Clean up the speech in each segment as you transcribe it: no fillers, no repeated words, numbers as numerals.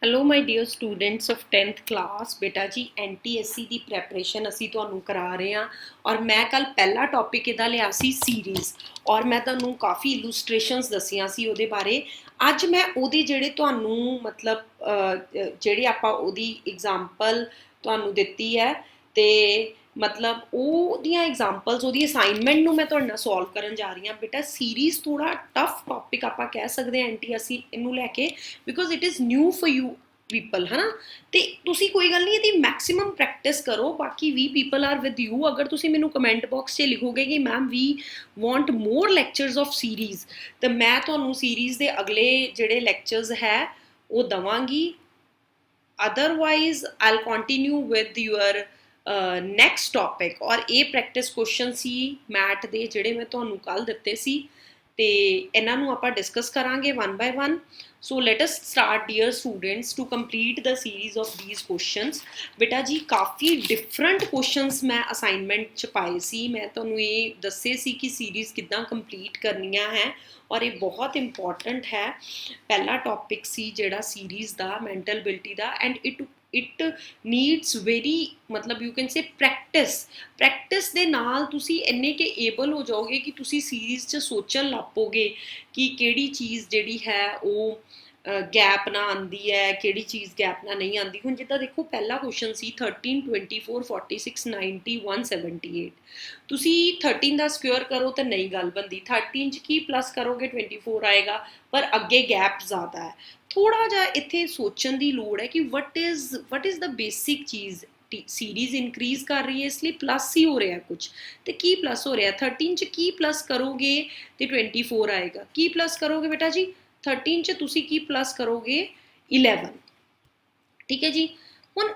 Hello my dear students of 10th class. बेटा जी NTSC की प्रैपरेशन असी तुहानू करा रहे हैं और मैं कल पहला टॉपिक इहदा लिया सी सीरीज़ और मैं तुहानू काफ़ी इलूस्ट्रेशनस दसियां सी उहदे बारे। अज मैं उहदे जिहड़े तुहानू मतलब जिहड़ी आपां उहदी एग्जाम्पल तुहानू दित्ती है ते मतलब ओहदियां एग्जाम्पल्स ओहदी असाइनमेंट नू मैं तुहाडे नाल सॉल्व करन जा रही हाँ। बेटा सीरीज़ थोड़ा टफ टॉपिक आपां कह सकते हैं NTSC इनू लैके because it is new for you people है ना। तो तुसी कोई गल नहीं यदि मैक्सिमम प्रैक्टिस करो बाकी we people are with you. अगर तुसी मैनू कमेंट बॉक्स च लिखोगे कि ma'am we want more lectures of series तो मैं तुहानू सीरीज़ के अगले जिहड़े लैक्चरस है वो दवांगी। Otherwise I will continue with your next topic और ये प्रैक्टिस क्वेश्चन सी मैथ के जिहड़े मैं तुहानू कल दिते सी ते इन्हां नू आपां डिस्कस करांगे one by one. So let us start dear students to complete the series of these questions. बेटा जी काफ़ी डिफरेंट क्वेश्चंस मैं असाइनमेंट च पाए सी। मैं तुहानू ये दस्से सी कि सीरीज़ किद्दां कंप्लीट करनियां है और ये बहुत इंपॉर्टेंट है। पहला टॉपिक सी जिहड़ा सीरीज़ दा मैंटल एबिलिटी दा एंड इट नीड्स वेरी मतलब यू कैन से प्रैक्टिस दे नाल तुसी इन्ने के एबल हो जाओगे कि तुसी सीरीज़ च सोचन लग पोगे कि केड़ी चीज़ जिहड़ी है वो गैप ना आंदी है केड़ी चीज़ गैप ना नहीं आंदी। हुण जिद्दां देखो पहला क्वेश्चन सी 13 24 46 90 178 तुसी 13 का स्क्वेयर करो तो नहीं गल बनती। 13 च की प्लस करोगे 24 आएगा पर अगे गैप ज़्यादा है। थोड़ा जा इत्थे सोचन की लोड़ है कि what is the basic cheese. Series increase कर रही है इसलिए प्लस ही हो रहा है कुछ तो की प्लस हो रहा है। 13 च की प्लस करोगे तो 24 आएगा। की प्लस करोगे बेटा जी 13 च तुसी की प्लस करोगे 11। ठीक है जी। हुण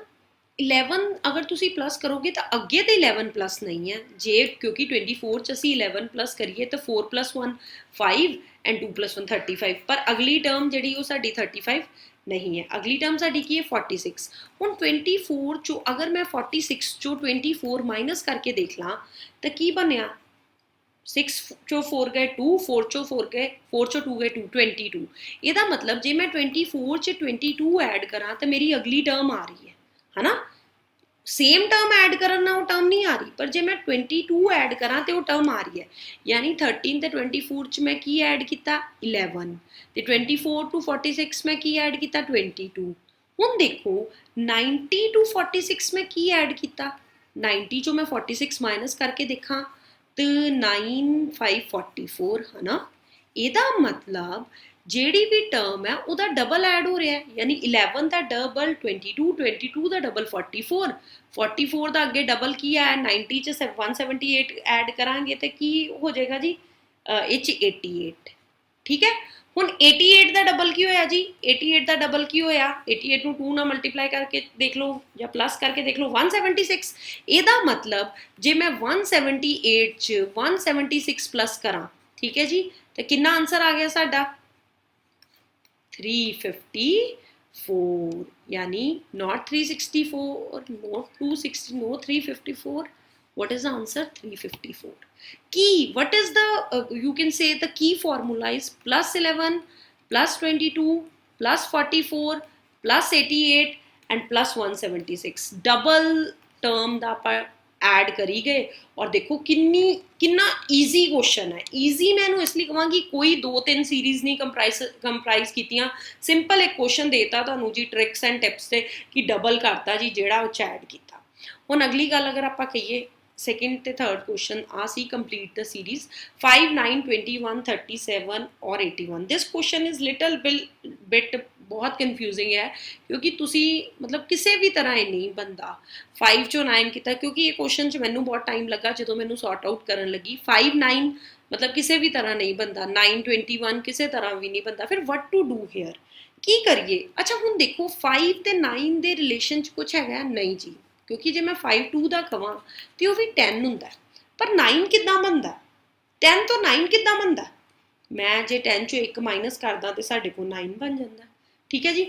11 अगर तुसी प्लस करोगे तो अगे तो 11 प्लस नहीं है जे क्योंकि 24 च असी 11 प्लस करिए तो 4 + 1 5 एंड 2 + 1 35 पर अगली टर्म जी वो साडी 35 नहीं है। अगली टर्म साडी की है 46। हुण 24 चो अगर मैं 46 चो 24 माइनस करके देख ला तो की बनया 6 चो 4 गए 2 4 चो 4 गए 4 चो 2 गए 2 22। ਇਹਦਾ मतलब जे मैं 24 च 22 ऐड करा तो मेरी अगली टर्म आ रही है ना। सेम टर्म ऐड करना वो टर्म नहीं आ रही पर जे मैं 22 ऐड करा तो वो टर्म आ रही है। यानी 13 ते 24 च मैं की ऐड किया 11 ते 24 टू 46 में की ऐड किया 22। हुण देखो 90 टू 46 में की ऐड किया 90 चो मैं 46 माइनस करके देखा तो 9 5 44 है ना। ਇਹਦਾ मतलब ਜਿਹੜੀ भी टर्म है ਉਹਦਾ डबल ऐड हो रहा है यानी 11 का डबल 22 22 का डबल 44 44 का अगे डबल की है 90 च 178 ऐड करांगे तो की हो जाएगा जी इच 88। ठीक है। हुण 88 का डबल की होया जी 88 का डबल की होया 88 नूं 2 नाल मल्टीप्लाई करके देख लो या प्लस करके देख लो 176। ਇਹਦਾ मतलब जे मैं 178 च 176 प्लस करा ठीक है जी तो कितना आंसर आ गया साडा 354 यानी not 364 not 260 no 354। what is the answer 354। key what is the you can say the key formula is plus 11 plus 22 plus 44 plus 88 and plus 176 double term दा ऐड करी गए और देखो किन्ना ईजी क्वेश्चन है। ईजी मैं इसलिए कहांगी कोई 2-3 सीरीज़ नहीं कंप्राइज कीतियां सिंपल एक क्वेश्चन देता तुहानू जी ट्रिक्स एंड टिप्स से कि डबल करता जी जेड़ा उच ऐड किया। हुण अगली गल अगर आपां कहिए सेकेंड ते थर्ड क्वेश्चन आ सी कंप्लीट द सीरीज 5 9 21 37 और 81। This question is little bit बहुत कन्फ्यूजिंग है क्योंकि तुसी मतलब किसी भी तरह ये नहीं बनता 5 चो 9 किया क्योंकि ये क्वेश्चन च मैनू बहुत टाइम लगा जो मैनू सॉर्ट आउट करन लगी 5 9 मतलब किसी भी तरह नहीं बनता 9 21 किसी तरह भी नहीं बनता। फिर वट टू डू हेयर की करिए। अच्छा हुण देखो 5 ते 9 के रिलेशन च कुछ है नहीं जी क्योंकि जे मैं 5 2 का कहां तो वह भी 10 हुंदा पर 9 किद्दां बनदा 10 तो 9 किद्दां बनदा। मैं जे 10 चो 1 माइनस करदा तो साडे कोल 9 बन जांदा। ठीक है जी।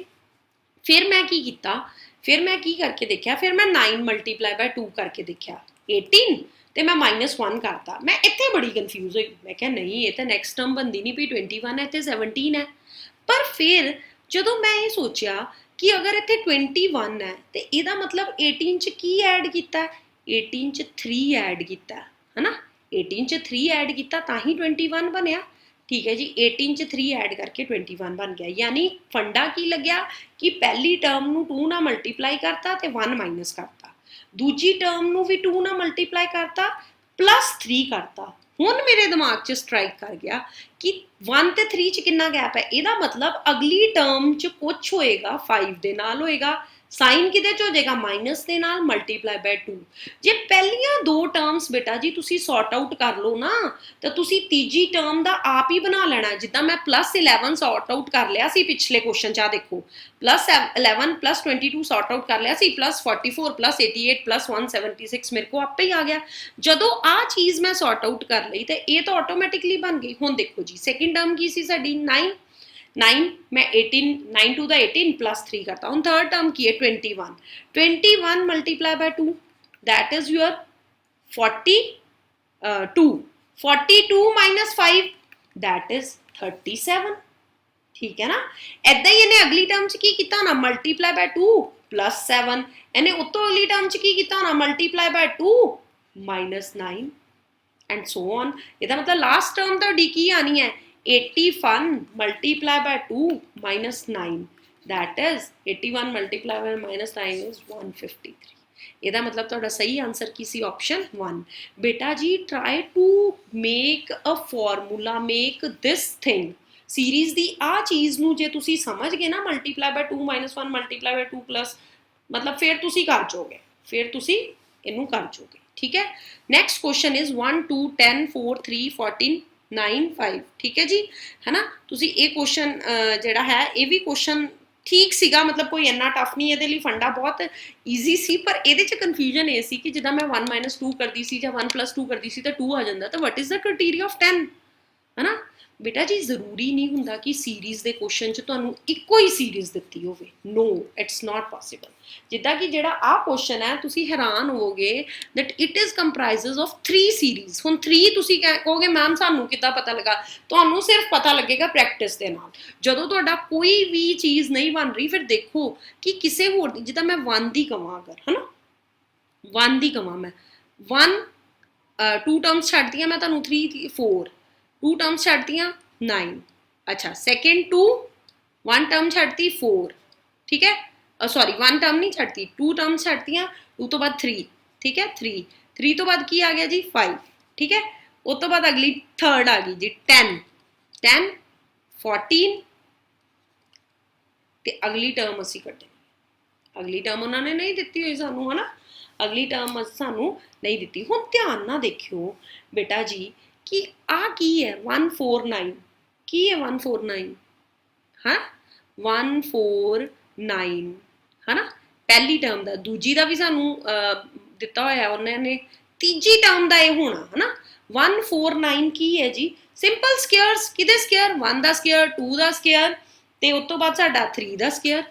फिर मैं की कीता फिर मैं की करके देखा फिर मैं 9 मल्टीप्लाई बाय 2 करके देखा 18 तो मैं -1 करता। मैं इत्थे बड़ी कन्फ्यूज हुई मैं क्या नहीं ये तो नैक्सट टर्म बनती नहीं पई 21 है तो 17 है। पर फिर जो मैं ये सोचा कि अगर इत्थे 21 है तो यदा मतलब 18 च की ऐड किया, 18 च 3 ऐड किया है ना, 18 च 3 ऐड किया तां ही 21 बनया। ठीक है जी, 18 च 3 ऐड करके 21 बन गया। यानी फंडा की लग्या कि पहली टर्म नू 2 ना मल्टीप्लाई करता तो 1 माइनस करता, दूजी टर्म नू भी 2 ना मल्टीप्लाई करता प्लस 3 करता। हुण मेरे दिमाग च स्ट्राइक कर गया कि 1 ते 3 च कितना गैप है, ਇਹਦਾ मतलब अगली टर्म च कुछ होएगा 5 ਦੇ ਨਾਲ ਹੋਏਗਾ, साइन किदे च हो जाएगा माइनस के नाल मल्टीप्लाई बाय 2। जे पहलियां दो टर्म्स बेटा जी तुसी सॉर्ट आउट कर लो ना तो तुसी तीजी टर्म दा आप ही बना लेना। जिद्दां मैं प्लस 11 सॉर्ट आउट कर लिया सी पिछले क्वेश्चन च, देखो प्लस 11 प्लस 22 सॉर्ट आउट कर लिया सी, प्लस 44 प्लस 88 प्लस 176 मेरे को आपे ही आ गया। जदों आ चीज़ मैं सॉर्ट आउट कर ली तो ये तो ऑटोमैटिकली बन गई। हुण देखो जी सैकेंड टर्म की सी साडी 9, 9 मैं 18, 9 टू द 18 प्लस 3 करता हूँ। थर्ड टर्म की है 21, 21 multiply by 2 that is your 42, 42 minus 5 that is 37। ठीक है ना, ऐदा ही इन्हें अगली टर्म च की कीता ना मल्टीप्लाई बाय 2 प्लस 7, इन्हें उत्तों अगली टर्म च की कीता ना multiply by 2 minus 9 and so on. इसका मतलब लास्ट टर्म तो डी की आनी है 81 multiply by 2 minus 9 that is 81 multiply by minus 9 is 153। ਇਹਦਾ मतलब ਤੁਹਾਡਾ सही आंसर की सी ऑप्शन 1। बेटा जी try to make a formula, make this thing series दी आ चीज़ नू जे तुसी समझ गए ना multiply by 2 minus 1 multiply by 2 plus मतलब फिर तुसी कर जोगे, फिर तुसी इनू कर जोगे। ठीक है, नैक्सट क्वेश्चन इज 1 2 10 4 3 14 9 5। ठीक है जी, है ना, तुसी ये क्वेश्चन जिहड़ा है ये भी क्वेश्चन ठीक सीगा, मतलब कोई इन्ना टफ नहीं, ये फंडा बहुत ईजी सी, पर ये कन्फ्यूजन ये सी कि जिदा मैं 1 माइनस 2 करती सी या 1 प्लस 2 करती सी तो 2 आ जाता, तो what is the criteria of 10, है ना। बेटा जी जरूरी नहीं हुंदा कि सीरीज़ दे क्वेश्चन च तुहानूं इक्को ही सीरीज़ दित्ती होवे, नो इट्स नॉट पॉसिबल। जिद्दां कि जिहड़ा आ क्वेश्चन है तुसी हैरान होवोगे that it is comprises of 3 series. हुण 3 तुसी कहोगे मैम सानूं किद्दां पता लगा, तुहानूं सिर्फ पता लगेगा प्रैक्टिस दे नाल। जदों तुहाडा कोई भी चीज़ नहीं बन रही फिर देखो कि किसे होर जिद्दां मैं 1 दी कवां, अगर है ना 1 दी कवां मैं 1 2 टर्म्स छड्ड दियां मैं तुहानूं 3 4, 2 टर्म्स छड्ड दियां 9, अच्छा सेकेंड 2 1 टर्म छड्डती 4, ठीक है, सॉरी 1 टर्म नहीं छड्डती 2 टर्म छड्ड दियां, 2 तो बाद 3, ठीक है 3 तो बाद की आ गया जी 5, ठीक है, उस तो बाद अगली थर्ड आ गई जी 10 14 ते अगली टर्म असी कड्ढे, अगली टर्म उन्होंने नहीं दिती हुई सानू, है ना, अगली टर्म सानू नहीं दिती। हुण ध्यान ना देखियो बेटा जी कि आ की है 149, की है 149, हाँ 149, है ना, पहली टर्म का, दूजी का भी सानू दिता होया उन्होंने, तीजी टर्म का ये होना, है ना 149 की है जी सिंपल स्केयर्स, किदे स्केयर 1 का स्केयर 2 का स्केयर ते उस तो बाद साडा 3 का स्केयर।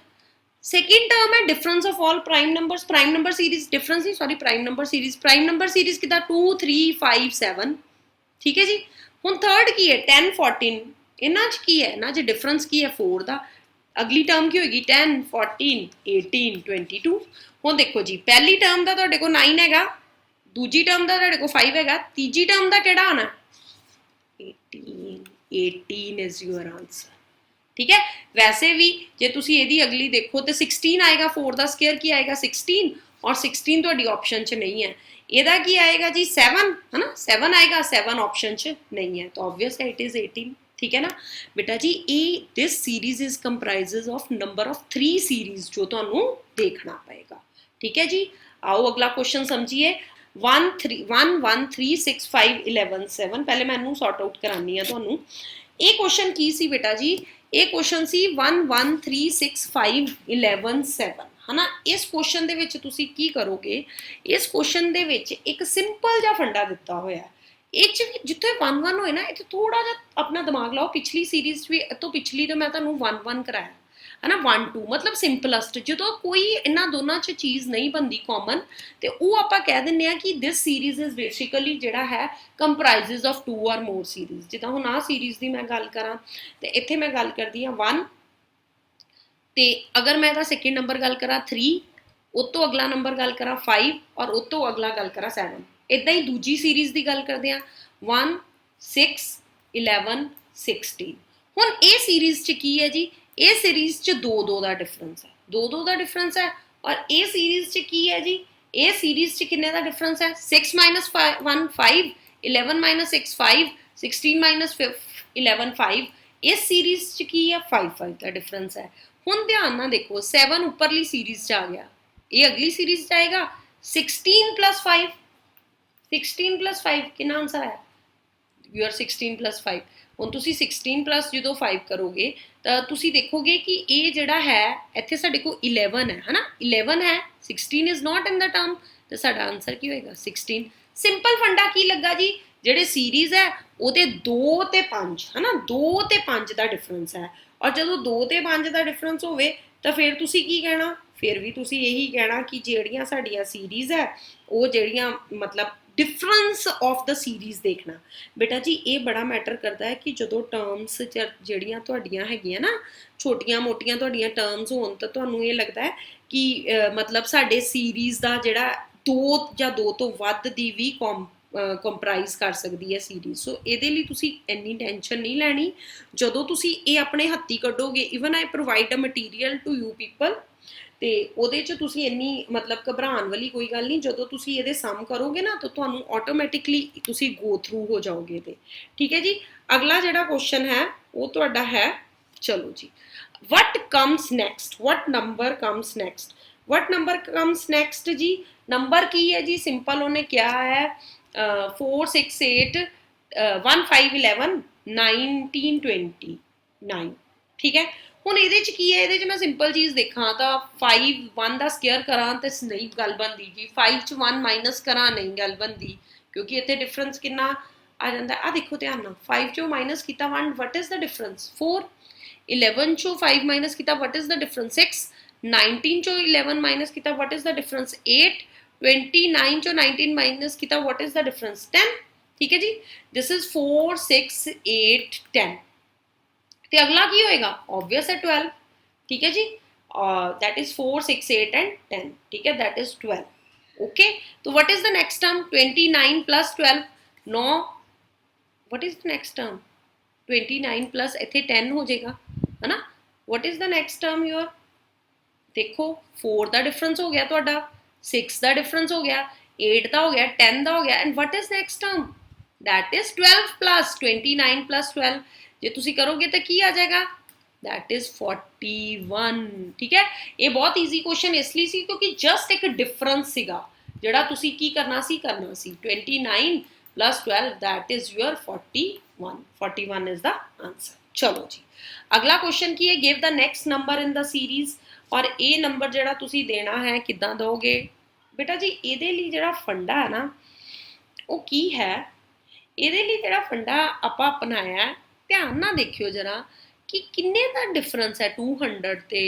सेकेंड टर्म है difference of all prime number series, difference नहीं सॉरी प्राइम नंबर सीरीज कितना 2 3 5 7, ठीक है जी। हुण थर्ड की है 10 14, इन्हां च की है ना जी डिफरेंस की है 4 का, अगली टर्म की होगी 10 14 18 22। हुण देखो जी पहली टर्म का तुहाडे कोल 9 हैगा, दूजी टर्म का तुहाडे कोल 5 हैगा, तीजी टर्म का किहड़ा आना 18 इज योर आंसर। ठीक है, वैसे भी जे तुसी एदी अगली देखो तो 16 आएगा, 4 का स्केयर की आएगा 16, और 16 तुहाडी ऑप्शन च नहीं है, एदा की आएगा जी 7, है ना 7 आएगा, 7 ऑप्शन च नहीं है, तो ऑब्वियस है इट इज 18। ठीक है ना बेटा जी, ए this series is comprises of number of 3 series जो तुहानू देखना पएगा। ठीक है जी, आओ अगला क्वेश्चन समझिए। 1 3 1 1 3 6 5 11 7, पहले मैं इनू सॉर्ट आउट करानी है तुहानू। ये क्वेश्चन की सी बेटा जी, ये क्वेश्चन सी 1 1 3 6 5 11 7, है ना। इस क्वेश्चन दे विच तुसी की करोगे, इस क्वेश्चन दे विच एक सिंपल जा फंडा दिता होया, जिथे 1 1 होए ना इत्थे थोड़ा जा अपना दिमाग लाओ, पिछली सीरीज भी तो पिछली तो मैं तुहानू 1 1 कराया, है ना 1 2, मतलब सिंपलस्ट जो कोई इन्हां दोनों च चीज़ नहीं बनती कॉमन, तो वो आप कह दिंदे आ कि दिस सीरीज इज बेसिकली जिहड़ा है कंप्राइजेज ऑफ 2 और मोर सीरीज। जिद्दां हुण आ सीरीज की मैं गल करा तो इत्थे मैं गल करदी हाँ 1 तो अगर मैं ਇਹਦਾ सेकेंड नंबर गल करा 3, उस तो अगला नंबर गल करा 5 और उस तो अगला गल करा 7, इदा ही दूजी सीरीज़ की गल करते हैं 1 6 11 16। हुण ये सीरीज़ च की है जी, ये सीरीज़ च 2 का डिफरेंस है, 2 का डिफरेंस है। और ये सीरीज़ च की है जी, ये सीरीज़ च किन्ने का डिफरेंस है 6 माइनस 1 5, 11 माइनस 6 5, 16 माइनस 11 5। इस सीरीज़ च की है 5 5 का डिफरेंस है। हुण ध्यान नाल देखो 7 उपरली सीरीज़ च आ गया, ये अगली सीरीज़ च आएगा 16 प्लस 5, 16 प्लस 5 कितना आंसर है योर 16 प्लस 5। ਹੁਣ ਤੁਸੀਂ 16 प्लस जो 5 करोगे तो ਤੁਸੀਂ देखोगे कि ये ਜਿਹੜਾ है ਇੱਥੇ ਸਾਡੇ ਕੋਲ 11 है ना, 11 है, 16 is not in the term, तो ਸਾਡਾ आंसर की होएगा 16। सिंपल फंडा की लगा जी, ਜਿਹੜੇ सीरीज़ है ਉਹਦੇ 2 ਤੇ 5 है ना, 2 ਤੇ 5 ਦਾ डिफरेंस है। और ਜਦੋਂ 2 ਤੇ 5 ਦਾ डिफरेंस ਹੋਵੇ ਤਾਂ ਫਿਰ ਤੁਸੀਂ ਕੀ ਕਹਿਣਾ, ਫਿਰ ਵੀ ਤੁਸੀਂ ਇਹੀ ਕਹਿਣਾ ਕਿ ਜਿਹੜੀਆਂ ਸਾਡੀਆਂ सीरीज़ है ਉਹ ਜਿਹੜੀਆਂ मतलब डिफरेंस ऑफ द सीरीज़ देखना। बेटा जी ये बड़ा मैटर करता है कि जो टर्म्स ਜਿਹੜੀਆਂ ਤੁਹਾਡੀਆਂ ਹੈਗੀਆਂ ਨਾ ਛੋਟੀਆਂ ਮੋਟੀਆਂ ਤੁਹਾਡੀਆਂ ਟਰਮਸ ਹੋਣ ਤਾਂ ਤੁਹਾਨੂੰ ਇਹ ਲੱਗਦਾ ਹੈ ਕਿ ਮਤਲਬ ਸਾਡੇ ਸੀਰੀਜ਼ ਦਾ ਜਿਹੜਾ 2 ਜਾਂ 2 ਤੋਂ ਵੱਧ ਦੀ ਵੀ ਕੰਪਰਾਈਜ਼ ਕਰ ਸਕਦੀ ਹੈ ਸੀਰੀਜ਼। ਸੋ ਇਹਦੇ ਲਈ ਤੁਸੀਂ ਇੰਨੀ ਟੈਨਸ਼ਨ ਨਹੀਂ ਲੈਣੀ। ਜਦੋਂ ਤੁਸੀਂ ਇਹ ਆਪਣੇ ਹੱਥੀ ਕੱਢੋਗੇ, even I provide a material to you people, ਤੇ ਉਹਦੇ 'ਚ ਤੁਸੀਂ ਇੰਨੀ ਮਤਲਬ ਘਬਰਾਉਣ ਵਾਲੀ ਕੋਈ ਗੱਲ ਨਹੀਂ। ਜਦੋਂ ਤੁਸੀਂ ਇਹਦੇ ਸਮ ਕਰੋਗੇ ਨਾ ਤਾਂ ਤੁਹਾਨੂੰ ਆਟੋਮੈਟਿਕਲੀ ਤੁਸੀਂ ਗੋ ਥਰੂ ਹੋ ਜਾਓਗੇ ਇਹਦੇ। ਠੀਕ ਹੈ ਜੀ। ਅਗਲਾ ਜਿਹੜਾ ਕੁਐਸਚਨ ਹੈ ਉਹ ਤੁਹਾਡਾ ਹੈ, ਚਲੋ ਜੀ, what comes next, what number comes next, what number comes next जी, नंबर की है जी सिंपल उन्हें क्या है 4 6 8 1 5 11 19 29। ठीक है। ਹੁਣ ਇਹਦੇ 'ਚ ਕੀ ਹੈ, ਇਹਦੇ 'ਚ ਮੈਂ ਸਿੰਪਲ ਚੀਜ਼ ਦੇਖਾਂ ਤਾਂ 5 1 ਦਾ ਸਕੁਅਰ ਕਰਾਂ ਤਾਂ ਨਹੀਂ ਗੱਲ ਬਣਦੀ ਜੀ, 5 'ਚ 1 ਮਾਈਨਸ ਕਰਾਂ ਨਹੀਂ ਗੱਲ ਬਣਦੀ, ਕਿਉਂਕਿ ਇੱਥੇ ਡਿਫਰੈਂਸ ਕਿੰਨਾ ਆ ਜਾਂਦਾ ਆ ਦੇਖੋ ਧਿਆਨ ਨਾਲ, 5 'ਚੋਂ ਮਾਈਨਸ ਕੀਤਾ 1, ਵਟ ਇਜ਼ ਦ ਡਿਫਰੈਂਸ 4, 11 ਚੋਂ 5 ਮਾਈਨਸ ਕੀਤਾ ਵਟ ਇਜ਼ ਦ ਡਿਫਰੈਂਸ 6, 19 ਚੋਂ 11 ਮਾਈਨਸ ਕੀਤਾ ਵਟ ਇਜ਼ ਦ ਡਿਫਰੈਂਸ 8, 29 ਚੋਂ 19 ਮਾਈਨਸ ਕੀਤਾ ਵਟ ਇਜ਼ ਦ ਡਿਫਰੈਂਸ 10। ਠੀਕ ਹੈ ਜੀ। This is 4 6 8 10। तो अगला की होएगा ऑब्वियस है 12। ठीक है जी, दैट इज 4 6 8 एंड 10। ठीक है, दैट इज 12। ओके, तो what is the next term 29 plus 12 9। What is the next term 29 plus इतने 10 हो जाएगा है ना। What is the next term your, देखो 4 का डिफरेंस हो गया ਤੁਹਾਡਾ, 6 का डिफरेंस हो गया, 8 का हो गया, 10 का हो गया, and what is next term that is 12 plus 29 plus 12। जे तुसी करोगे तो की आ जाएगा दैट इज 41। ठीक है, ये बहुत ईजी क्वेश्चन इसलिए सी क्योंकि जस्ट एक डिफरेंस सीगा जिहड़ा तुसी की करना सी 29 plus 12 that is your 41। 41 is the answer. चलो जी, अगला क्वेश्चन की है, give the next number in the series. और ये नंबर जिहड़ा तुसी देना है किदां दोगे बेटा जी, ਇਹਦੇ ਲਈ ਜਿਹੜਾ फंडा है ना वो की है, ਇਹਦੇ ਲਈ ਜਿਹੜਾ फंडा ਆਪਾਂ अपनाया है, ध्यान ना देखियो जरा कि किन्ने दा डिफरेंस है 200 ते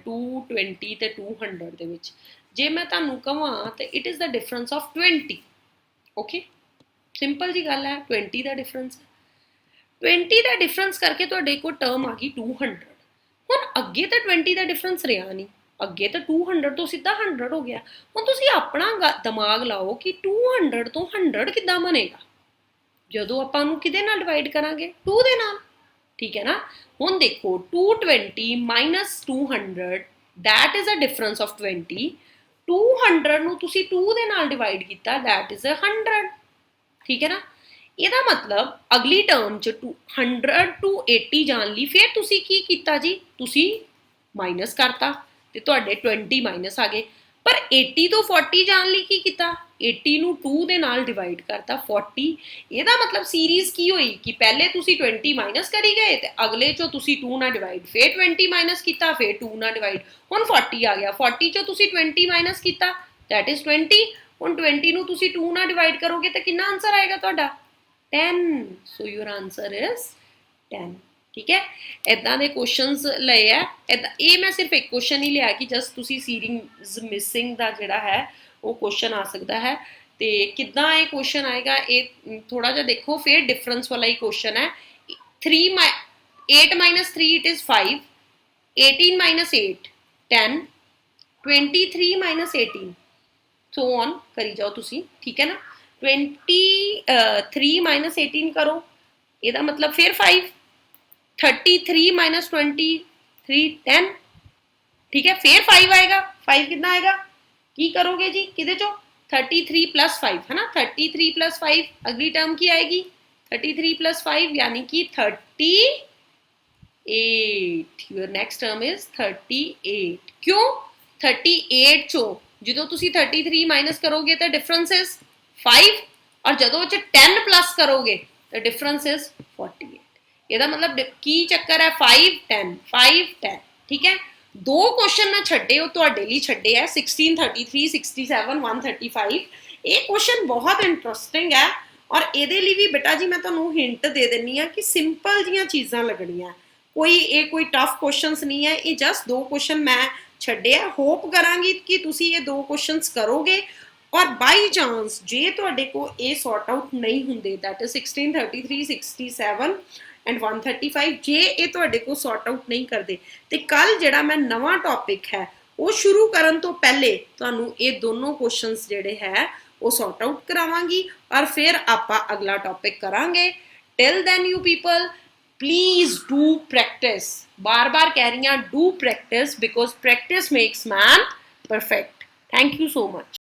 220 ते 200 ਦੇ ਵਿੱਚ। ਜੇ ਮੈਂ ਤੁਹਾਨੂੰ ਕਹਾਂ ਤਾਂ it is the difference of 20। Okay, simple ਜੀ ਗੱਲ ਹੈ, 20 ਦਾ ਡਿਫਰੈਂਸ, 20 ਦਾ ਡਿਫਰੈਂਸ ਕਰਕੇ ਤੁਹਾਡੇ ਕੋਲ ਟਰਮ ਆ ਗਈ 200। ਹੁਣ ਅੱਗੇ ਤਾਂ 20 ਦਾ ਡਿਫਰੈਂਸ ਰਿਹਾ ਨਹੀਂ, ਅੱਗੇ ਤਾਂ 200 ਤੋਂ ਸਿੱਧਾ 100 ਹੋ ਗਿਆ। ਹੁਣ ਤੁਸੀਂ ਆਪਣਾ ਦਿਮਾਗ ਲਾਓ ਕਿ 200 ਤੋਂ 100 ਕਿੱਦਾਂ ਬਣੇਗਾ ਜਦੋਂ ਆਪਾਂ ਨੂੰ ਕਿਹਦੇ ਨਾਲ ਡਿਵਾਈਡ ਕਰਾਂਗੇ 2 ਦੇ ਨਾਲ। ਠੀਕ ਹੈ ਨਾ। ਹੁਣ ਦੇਖੋ 220 minus 200 that is a difference of 20। 200 ਨੂੰ ਤੁਸੀਂ 2 ਦੇ ਨਾਲ ਡਿਵਾਈਡ ਕੀਤਾ दैट इज 100। ਠੀਕ ਹੈ ਨਾ। ਇਹਦਾ ਮਤਲਬ ਅਗਲੀ ਟਰਮ ਚ 100 to 80 ਜਾਣ ਲਈ ਫਿਰ ਤੁਸੀਂ ਕੀ ਕੀਤਾ ਜੀ, ਤੁਸੀਂ ਮਾਈਨਸ ਕਰਤਾ ਤੇ ਤੁਹਾਡੇ 20 ਮਾਈਨਸ ਆ ਗਏ। पर 80 तो 40 जान ली की किता, 80 ਨੂੰ 2 ਦੇ ਨਾਲ ਡਿਵਾਈਡ ਕਰਤਾ 40। ਇਹਦਾ ਮਤਲਬ ਸੀਰੀਜ਼ ਕੀ ਹੋਈ ਕਿ ਪਹਿਲੇ ਤੁਸੀਂ 20 ਮਾਈਨਸ ਕਰੀ ਗਏ ਤੇ ਅਗਲੇ ਚੋਂ ਤੁਸੀਂ 2 ਨਾਲ ਡਿਵਾਈਡ, ਫਿਰ 20 ਮਾਈਨਸ ਕੀਤਾ, ਫਿਰ 2 ਨਾਲ ਡਿਵਾਈਡ, ਹੁਣ 40 ਆ ਗਿਆ। 40 ਚੋਂ ਤੁਸੀਂ 20 ਮਾਈਨਸ ਕੀਤਾ दैट इज 20। ਹੁਣ 20 ਨੂੰ ਤੁਸੀਂ 2 ਨਾਲ ਡਿਵਾਈਡ ਕਰੋਗੇ ਤਾਂ ਕਿੰਨਾ ਆਨਸਰ ਆਏਗਾ ਤੁਹਾਡਾ 10। ਸੋ योर आंसर इज 10। ठीक है, इदा के क्वेश्चंस लए है। इदा ये मैं सिर्फ एक क्वेश्चन ही लिया कि जस्ट तुसी सीरीज मिसिंग का जिहड़ा है वो क्वेश्चन आ सकता है। तो किद्दां ये क्वेश्चन आएगा, ये थोड़ा जा देखो, फिर डिफरेंस वाला ही क्वेश्चन है। 8 minus 3 it is 5, 18 minus 8 10 23 minus 18 so on करी जाओ तुसी ठीक है ना 23 माइनस 18 करो ਇਹਦਾ मतलब फिर 5 33 माइनस 23 10 ठीक है फिर 5 आएगा 5 कितना आएगा की करोगे जी किधे चो 33 प्लस 5 है ना 33 प्लस 5 अगली टर्म की आएगी 33 प्लस 5 यानी कि 38 योर नेक्स्ट टर्म इज 38 क्यों 38 चो जो तुसी 33 माइनस करोगे तो डिफरेंस इज 5 और जदों 10 प्लस करोगे तो डिफरेंस इज 48 ਇਹਦਾ मतलब की चक्कर है 5 10 5 10 ठीक है दो क्वेश्चन मैं छड्डे हो ਤੁਹਾਡੇ ਲਈ ਛੱਡੇ ਹੈ 1633 67 135 ਇਹ क्वेश्चन बहुत इंटरेस्टिंग है और ਇਹਦੇ ਲਈ ਵੀ ਬੇਟਾ ਜੀ मैं ਤੁਹਾਨੂੰ हिंट दे ਦਿੰਨੀ ਆ कि सिंपल ਜੀਆਂ ਚੀਜ਼ਾਂ ਲੱਗਣੀਆਂ कोई टफ क्वेश्चंस नहीं है ये जस्ट दो क्वेश्चन मैं छड्डे है होप करांगी कि तुसी ये दो क्वेश्चंस करोगे और बाई चांस जे तुहाडे को ये सॉर्ट आउट नहीं हुंदे दैट इज 1633 67 एंड 135 जे ये तुहाडे को सॉर्ट आउट नहीं करते तो कल जिहड़ा मैं नवा टॉपिक है वो शुरू करन तो पहले तुहानू ये दोनों क्वेश्चंस जिहड़े है वो सॉर्ट आउट करावांगी और फिर आपां अगला टॉपिक करांगे till then you people please do practice बार बार कह रही हैं do practice because practice makes man perfect thank you so much